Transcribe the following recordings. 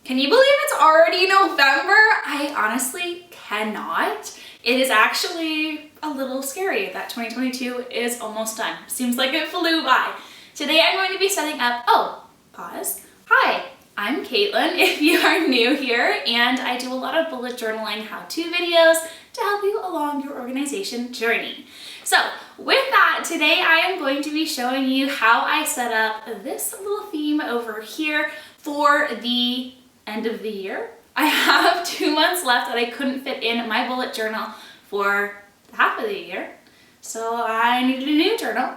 Can you believe it's already November? I honestly cannot. It is actually a little scary that 2022 is almost done. Seems like it flew by. Today I'm going to be setting up, pause. Hi, I'm Caitlin if you are new here, and I do a lot of bullet journaling how-to videos to help you along your organization journey. So with that, today I am going to be showing you how I set up this little theme over here for the end of the year. I have 2 months left that I couldn't fit in my bullet journal for half of the year. So I needed a new journal,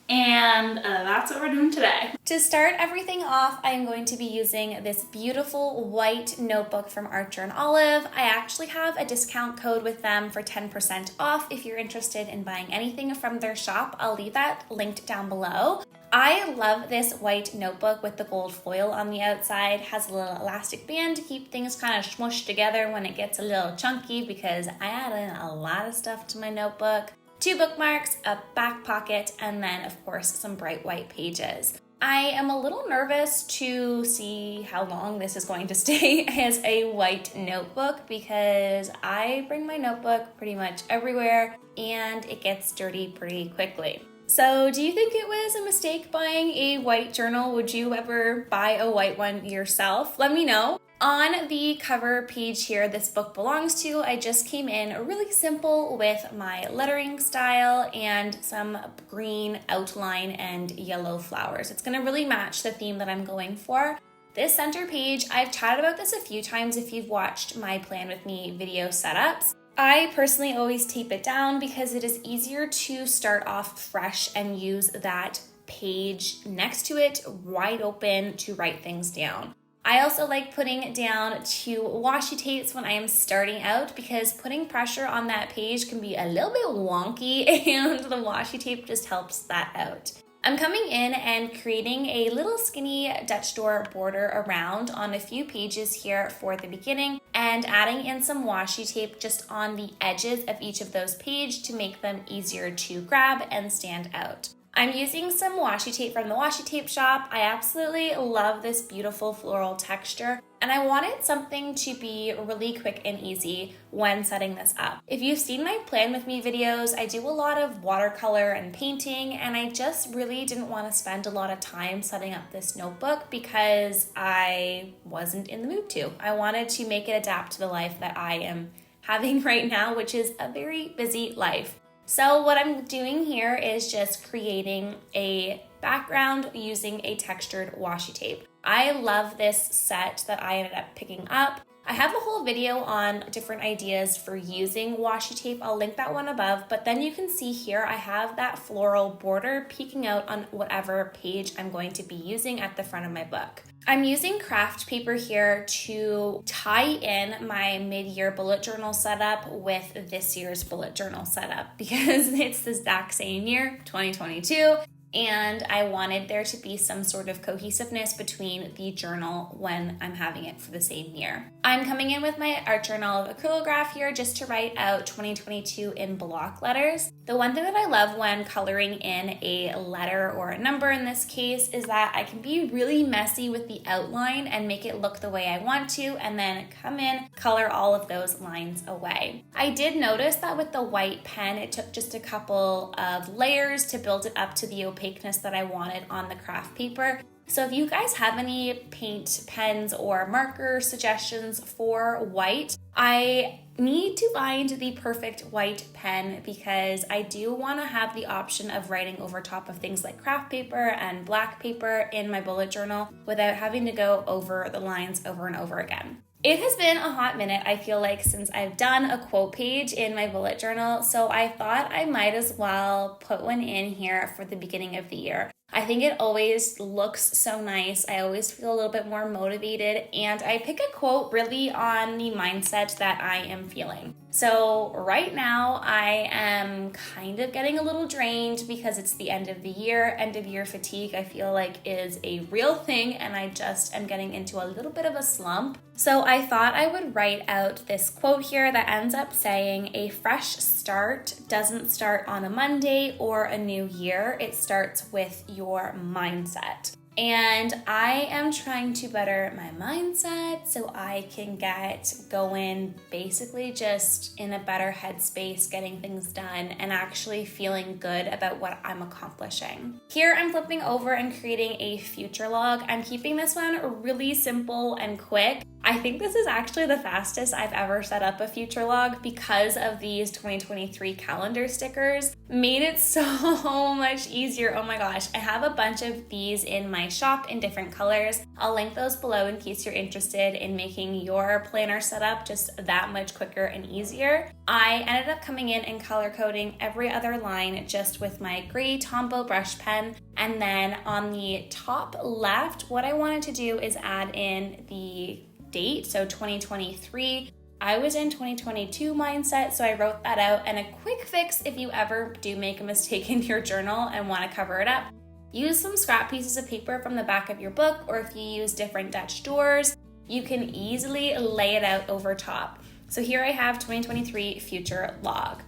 and that's what we're doing today. To start everything off, I am going to be using this beautiful white notebook from Archer & Olive. I actually have a discount code with them for 10% off if you're interested in buying anything from their shop. I'll leave that linked down below. I love this white notebook with the gold foil on the outside. It has a little elastic band to keep things kind of smushed together when it gets a little chunky because I add in a lot of stuff to my notebook. 2 bookmarks, a back pocket, and then of course some bright white pages. I am a little nervous to see how long this is going to stay as a white notebook because I bring my notebook pretty much everywhere and it gets dirty pretty quickly. So do you think it was a mistake buying a white journal? Would you ever buy a white one yourself? Let me know. On the cover page here this book belongs to, I just came in really simple with my lettering style and some green outline and yellow flowers. It's going to really match the theme that I'm going for. This center page, I've chatted about this a few times if you've watched my Plan With Me video setups. I personally always tape it down because it is easier to start off fresh and use that page next to it wide open to write things down. I also like putting down 2 washi tapes when I am starting out because putting pressure on that page can be a little bit wonky and the washi tape just helps that out. I'm coming in and creating a little skinny Dutch door border around on a few pages here for the beginning and adding in some washi tape just on the edges of each of those pages to make them easier to grab and stand out. I'm using some washi tape from the washi tape shop. I absolutely love this beautiful floral texture and I wanted something to be really quick and easy when setting this up. If you've seen my Plan With Me videos, I do a lot of watercolor and painting and I just really didn't want to spend a lot of time setting up this notebook because I wasn't in the mood to. I wanted to make it adapt to the life that I am having right now, which is a very busy life. So what I'm doing here is just creating a background using a textured washi tape. I love this set that I ended up picking up. I have a whole video on different ideas for using washi tape. I'll link that one above, but then you can see here I have that floral border peeking out on whatever page I'm going to be using at the front of my book. I'm using craft paper here to tie in my mid-year bullet journal setup with this year's bullet journal setup because it's the exact same year, 2022. And I wanted there to be some sort of cohesiveness between the journal when I'm having it for the same year. I'm coming in with my Archer & Olive acrylograph here just to write out 2022 in block letters. The one thing that I love when coloring in a letter or a number in this case is that I can be really messy with the outline and make it look the way I want to and then come in, color all of those lines away. I did notice that with the white pen, it took just a couple of layers to build it up to the opaqueness that I wanted on the craft paper. So if you guys have any paint pens or marker suggestions for white, I need to find the perfect white pen because I do want to have the option of writing over top of things like craft paper and black paper in my bullet journal without having to go over the lines over and over again. It has been a hot minute, I feel like, since I've done a quote page in my bullet journal, so I thought I might as well put one in here for the beginning of the year. I think it always looks so nice. I always feel a little bit more motivated, and I pick a quote really on the mindset that I am feeling. So right now I am kind of getting a little drained because it's the end of the year. End of year fatigue, I feel like, is a real thing, and I just am getting into a little bit of a slump. So I thought I would write out this quote here that ends up saying, "A fresh start doesn't start on a Monday or a new year. It starts with your mindset." And I am trying to better my mindset so I can get going basically just in a better headspace, getting things done and actually feeling good about what I'm accomplishing. Here I'm flipping over and creating a future log. I'm keeping this one really simple and quick. I think this is actually the fastest I've ever set up a future log because of these 2023 calendar stickers. Made it so much easier. Oh my gosh. I have a bunch of these in my shop in different colors. I'll link those below in case you're interested in making your planner setup just that much quicker and easier. I ended up coming in and color coding every other line just with my gray Tombow brush pen. And then on the top left, what I wanted to do is add in the date, so 2023. I was in 2022 mindset, so I wrote that out. And a quick fix if you ever do make a mistake in your journal and want to cover it up, use some scrap pieces of paper from the back of your book, or if you use different Dutch doors, you can easily lay it out over top. So here I have 2023 future log.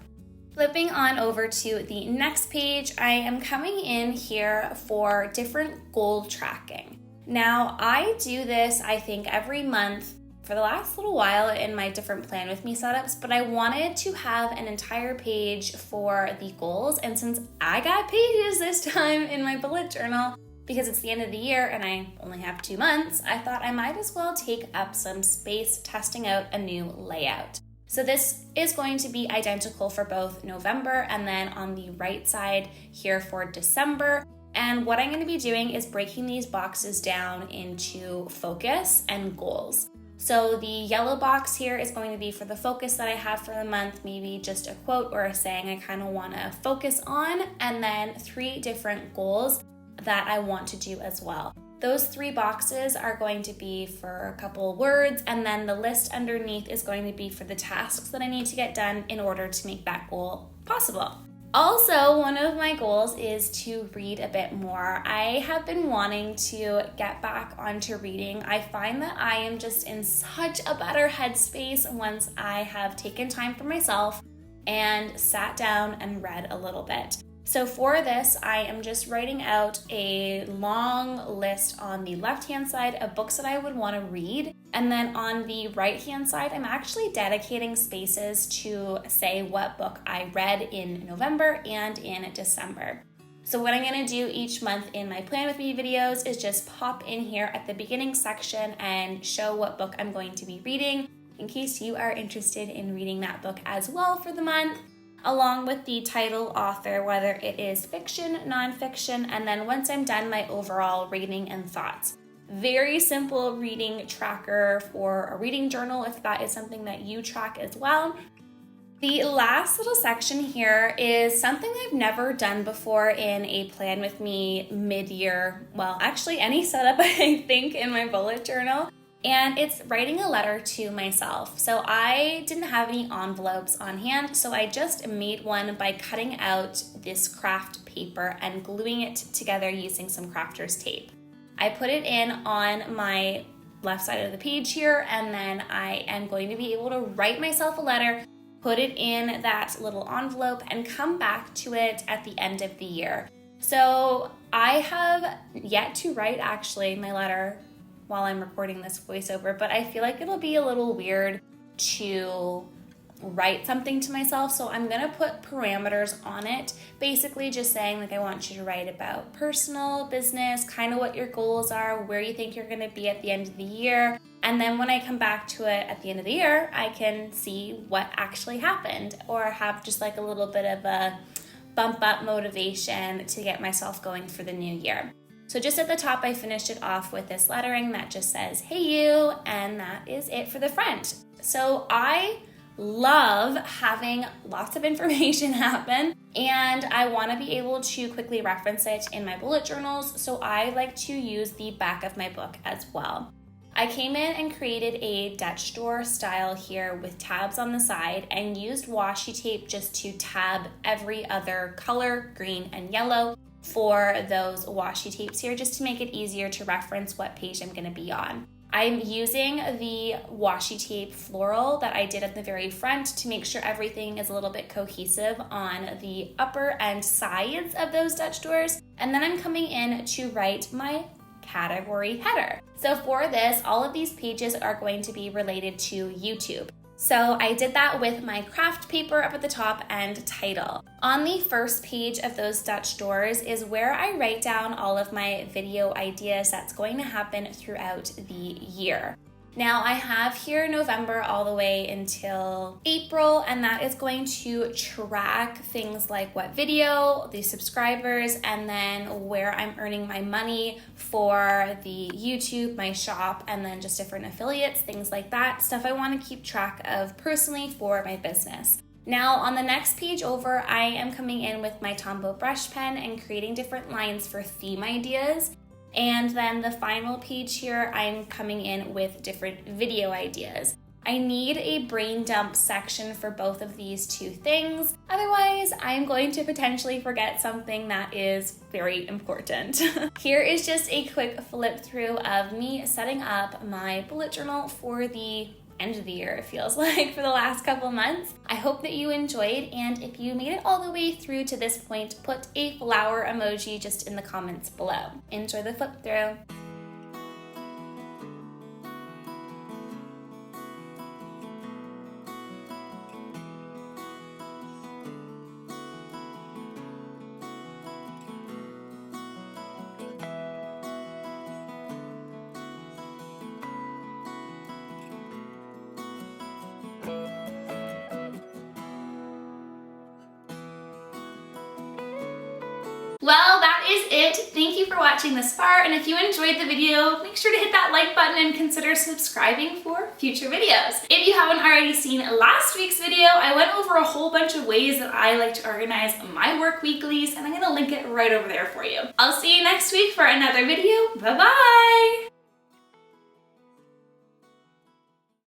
Flipping on over to the next page, I am coming in here for different goal tracking. Now, I do this, I think, every month for the last little while in my different Plan With Me setups, but I wanted to have an entire page for the goals. And since I got pages this time in my bullet journal, because it's the end of the year and I only have 2 months, I thought I might as well take up some space testing out a new layout. So this is going to be identical for both November and then on the right side here for December. And what I'm going to be doing is breaking these boxes down into focus and goals. So the yellow box here is going to be for the focus that I have for the month, maybe just a quote or a saying I kind of want to focus on, and then 3 different goals that I want to do as well. Those 3 boxes are going to be for a couple words, and then the list underneath is going to be for the tasks that I need to get done in order to make that goal possible. Also, one of my goals is to read a bit more. I have been wanting to get back onto reading. I find that I am just in such a better headspace once I have taken time for myself and sat down and read a little bit. So for this, I am just writing out a long list on the left-hand side of books that I would want to read. And then on the right-hand side, I'm actually dedicating spaces to say what book I read in November and in December. So what I'm going to do each month in my Plan With Me videos is just pop in here at the beginning section and show what book I'm going to be reading in case you are interested in reading that book as well for the month, along with the title, author, whether it is fiction, nonfiction, and then once I'm done, my overall rating and thoughts. Very simple reading tracker for a reading journal if that is something that you track as well. The last little section here is something I've never done before in a Plan With Me mid-year, well, actually any setup I think in my bullet journal. And it's writing a letter to myself. So I didn't have any envelopes on hand, so I just made one by cutting out this craft paper and gluing it together using some crafter's tape. I put it in on my left side of the page here, and then I am going to be able to write myself a letter, put it in that little envelope, and come back to it at the end of the year. So I have yet to write actually my letter while I'm recording this voiceover, but I feel like it'll be a little weird to write something to myself, so I'm gonna put parameters on it, basically just saying like I want you to write about personal, business, kind of what your goals are, where you think you're gonna be at the end of the year, and then when I come back to it at the end of the year, I can see what actually happened, or have just like a little bit of a bump up motivation to get myself going for the new year. So just at the top, I finished it off with this lettering that just says, "Hey you," and that is it for the front. So I love having lots of information happen, and I want to be able to quickly reference it in my bullet journals, so I like to use the back of my book as well. I came in and created a Dutch door style here with tabs on the side and used washi tape just to tab every other color, green and yellow, for those washi tapes here just to make it easier to reference what page I'm going to be on. I'm using the washi tape floral that I did at the very front to make sure everything is a little bit cohesive on the upper and sides of those Dutch doors. And then I'm coming in to write my category header. So for this, all of these pages are going to be related to YouTube. So I did that with my craft paper up at the top and title. On the first page of those Dutch doors is where I write down all of my video ideas that's going to happen throughout the year. Now I have here November all the way until April, and that is going to track things like what video, the subscribers, and then where I'm earning my money for the YouTube, my shop, and then just different affiliates, things like that, stuff I want to keep track of personally for my business. Now on the next page over, I am coming in with my Tombow brush pen and creating different lines for theme ideas. And then the final page here, I'm coming in with different video ideas. I need a brain dump section for both of these two things. Otherwise, I'm going to potentially forget something that is very important. Here is just a quick flip through of me setting up my bullet journal for the end of the year, it feels like, for the last couple months. I hope that you enjoyed, and if you made it all the way through to this point, put a flower emoji just in the comments below. Enjoy the flip through. Well, that is it. Thank you for watching this far, and if you enjoyed the video, make sure to hit that like button and consider subscribing for future videos. If you haven't already seen last week's video, I went over a whole bunch of ways that I like to organize my work weeklies, and I'm gonna link it right over there for you. I'll see you next week for another video. Bye-bye!